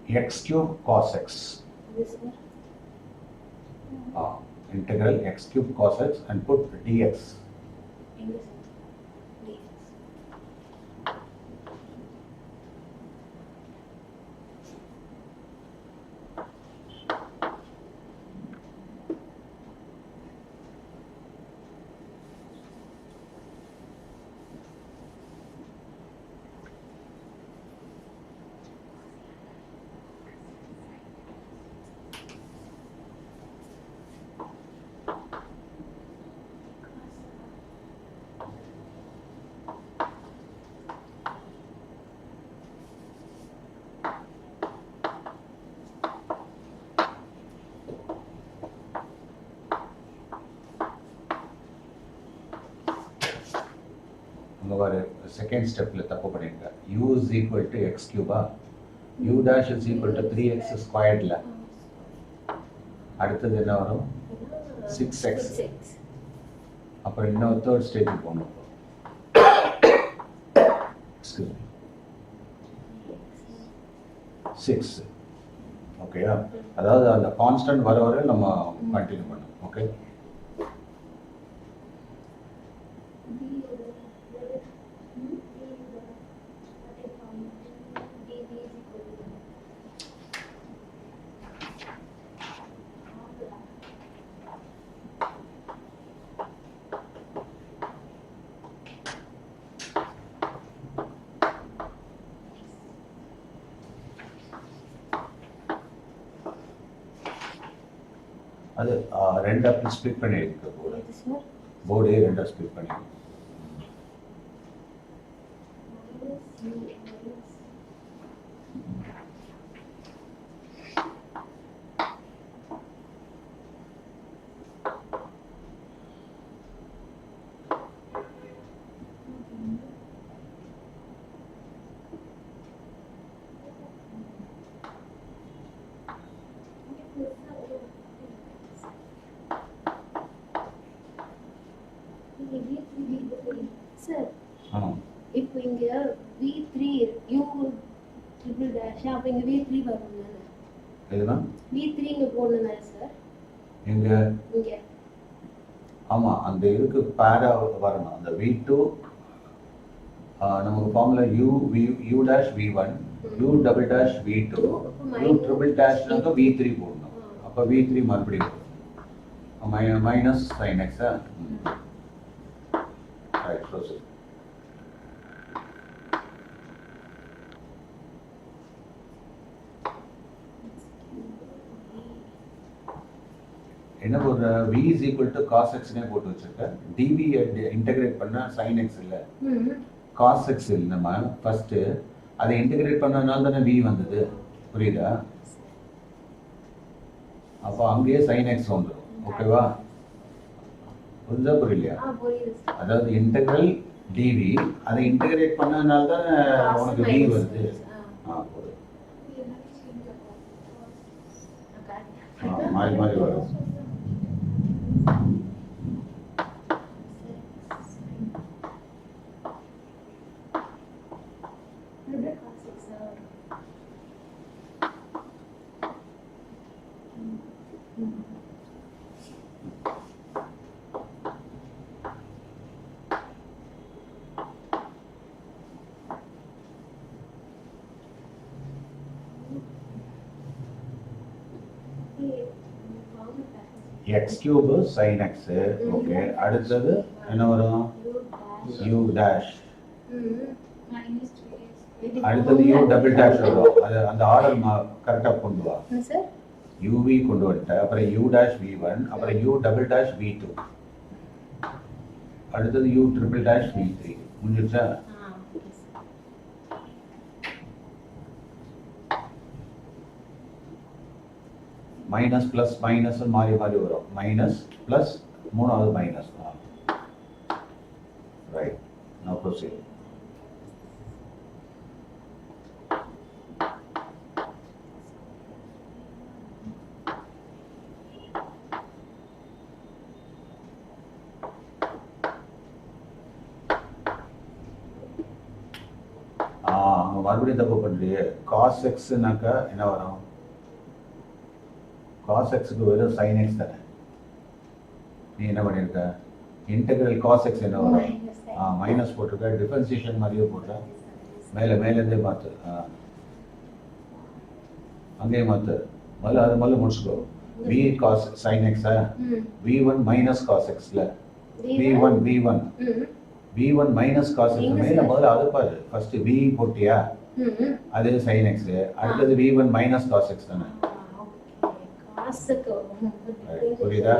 x cube cos x. This one. Integral x cube cos x and put dx. In this one. Dx. Second step u is equal to x cube, u dash is equal to 3x squared. அடுத்தது என்ன வரும் 6x. அப்புறம் இன்னொரு third stage போகணும். Excuse me. 6. ஓகேயா? அதாவது அந்த constant வர வரை நம்ம கண்டினியூ பண்ணணும். ஓகே? அது ரெண்டா ஸ்ப்ளிட் பண்ணி எடுக்க போறேன். போர்டே ரெண்டா ஸ்ப்ளிட் பண்ணி. சார் இப்போ இங்க v3 u triple dash அப்ப இங்க v3 வரும் தானே? எதுனா v3 இங்க போடணும் சார். எங்க இங்க ஆமா அந்த இதுக்கு பேரா வரணும். அந்த v2 நமக்கு formula u dash v1 u double dash v2 u triple dash னாக்க v3 போடணும். அப்ப v3 மறுபடியும் minus sin x. Right, proceed. என்ன போடுற v is equal to cos x னே போட்டு வச்சிருக்க. dv இன்டகிரேட் பண்ணா sin x இல்ல cos x இல்ல. நம்ம ஃபர்ஸ்ட் அதை இன்டகிரேட் பண்ணனால தானே v வந்தது. புரியுதா? அப்ப அங்கேயே sin x வந்துடும். ஓகேவா? புரிஞ்சா புரியலையா? அதாவது இன்டகிரல் dv அதை இன்டகிரேட் பண்ணனால தான் உனக்கு v வருது. மாறி மாறி வரும். x cube sin x. Okay, அடுத்தது என்ன வரும்? u dash. அடுத்தது u double dash வரும். அது அந்த ஆர்டர் கரெக்ட்டா கொண்டு வா. சார் uv கொண்டு வந்துட்ட. அப்புறம் u dash v1, அப்புறம் u double dash v2. அடுத்தது u triple dash v3. முடிஞ்சிருச்சா? மைனஸ் பிளஸ் மைனஸ் மாறி மாறி வரும். மைனஸ் பிளஸ் மூணாவது மைனஸ். ரைட், நவ ப்ரோசீட். மறுபடியும் தப்பு பண்ணுறியே. காஸ் எக்ஸ்னாக்கா என்ன வரும்? காஸ் எக்ஸுக்கு வெறும் சைன் எக்ஸ் தானே. நீ என்ன பண்ணியிருக்க? இன்டெக்ரல் காஸ் எக்ஸ் என்ன வரும்? மைனஸ் போட்டிருக்க. டிஃபரன்சியேஷன் மாதிரியே போட்ட. மேலேருந்தே மாற்று. அங்கேயே மாற்று. முதல்ல முடிச்சுக்கோ. வி காஸ் சைன் எக்ஸா v1 மைனஸ் காஸ் எக்ஸ்ல v1 மைனஸ் காஸ் எக்ஸ். மேலே முதல்ல அது பாரு. ஃபர்ஸ்ட் v போட்டியா, அது சைன் எக்ஸ். அடுத்தது v1 மைனஸ் காஸ் எக்ஸ் தானே. புரியுதா?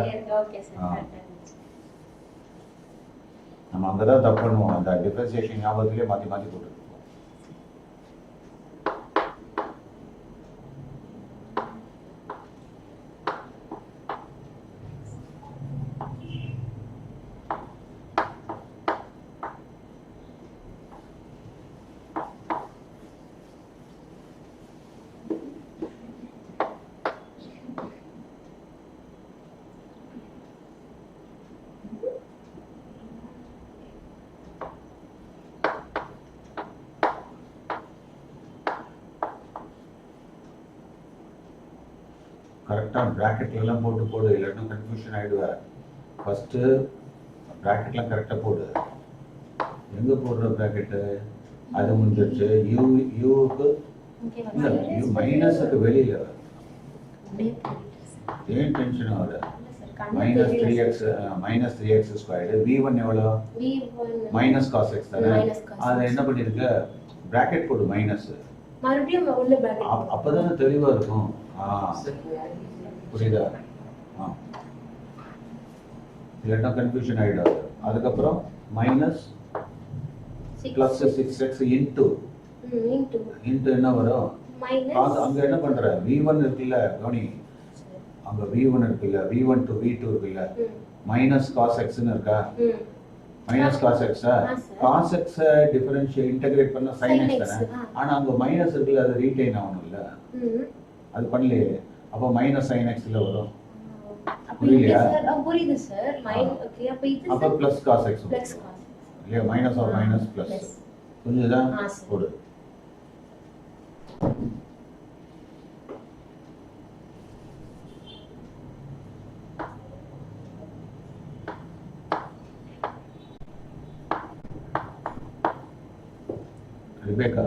நம்ம அங்கதான் தப்பு பண்ணுவோம். அந்த டிஃபரன்சியேஷன் ஞாபகத்திலே மாற்றி மாற்றி போட்டுருக்கோம். கரெக்டாக ப்ராக்கெட்லாம் போடு, இல்லைன்னா கன்ஃபியூஷன் ஆகிடுவேன். ஃபஸ்ட்டு ப்ராக்கெட்லாம் கரெக்டாக போடு. எங்கே போடுற ப்ராக்கெட்டு? அது முடிஞ்சிருச்சு. யூக்கு இல்லை, யூ மைனஸுக்கு வெளியில். ஏன் டென்ஷன் ஆகுது? Minus 3x squared. v1 எவ்வளோ? மைனஸ் காஸ் எக்ஸ் தானே. அதை என்ன பண்ணியிருக்க? ப்ராக்கெட் போடு மைனஸ். அப்போதானே தெளிவாக இருக்கும். புரியுதா? இல்லைன்னா கன்ஃபியூஷன் ஆகிடாது. அதுக்கப்புறம் மைனஸ் ப்ளஸ் 6x இன்ட்டு என்ன வரும்? அங்கே என்ன பண்ணுற? v1 இருக்குல்ல, கவனி. அங்கே v1 இருக்குல்ல, v1 to v2 இருக்குல்ல, மைனஸ் காஸ் எக்ஸ்ன்னு இருக்கா? மைனஸ் காஸ் எக்ஸா? காஸ் எக்ஸை டிஃபரன்ஷியேட் இன்டெகிரேட் பண்ண சைன் எக்ஸ் தானே. ஆனால் அங்கே மைனஸ் இருக்குல்ல, அது ரீட்டைன் ஆகணும்ல. அது பண்ணலையே. அப்போ மைனஸ் சைன் எக்ஸ்ல வரும். புரியலையா? புரியுது சார். அப்போ ப்ளஸ் காஸ் எக்ஸ் இல்லையா? Minus R minus plus. புரிஞ்சுதா? போடு. ரிபேக்கா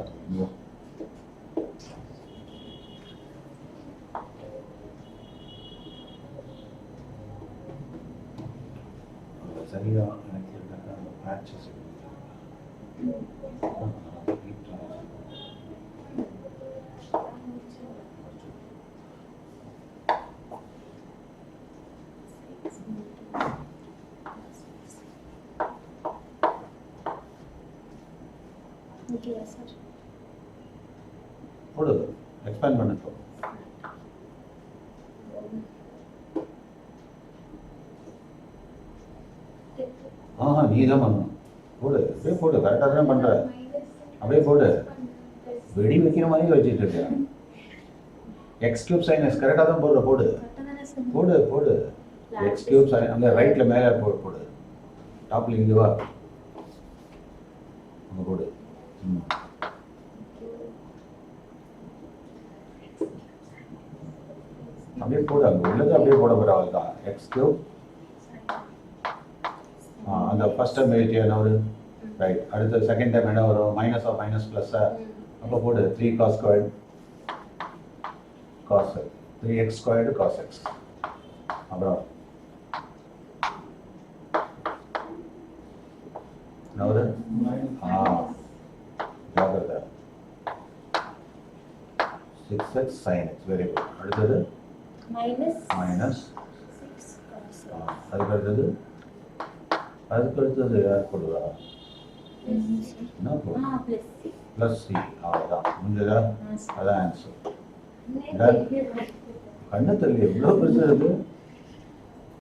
சரியா எனக்கு அந்த பேட்சஸ் போடு. எக்ஸ்பேண்ட் பண்ணிக்கோ. நீ தான் பண்ணணும். போடு, அப்படியே போடு. கரெக்டாக தானே பண்ணுற. அப்படியே போடு. வெடி வைக்கிற மாதிரி வச்சுட்டு இருக்கேன். எக்ஸ் கியூப் சைன் எக்ஸ் கரெக்டாக தான் போடுற. போடு போடு போடு. எக்ஸ் கியூப் சைன் அங்கே ரைட்டில் மேலே போடு. டாப்பில் இங்கே வா. அங்கே போடு. அப்படியே போடு. அங்கே உள்ளது அப்படியே போட போகிற அவள் தான். எக்ஸ் கியூப் அந்த ஃபர்ஸ்ட் டைம் எழுதி என்ன வரும்? ரைட். அடுத்த செகண்ட் டைம் என்ன வரும்? மைனஸ் ஆஃப் மைனஸ் ப்ளஸ்ஸா? அப்போ போடு 3 cos squared cos 3x squared cos x. அப்புறம் என்ன வரும்? ஜாகிரதை. 6x sin x. Very good. அடுத்தது மைனஸ் அதுக்கு அடுத்தது யார் போடுவா? என்ன போடுவா? Plus C. அவ்வளோதான். முடிஞ்சதா? அதான் ஆன்சர். கண்ணு தெரியல. எவ்வளோ பெருசு இருக்கு.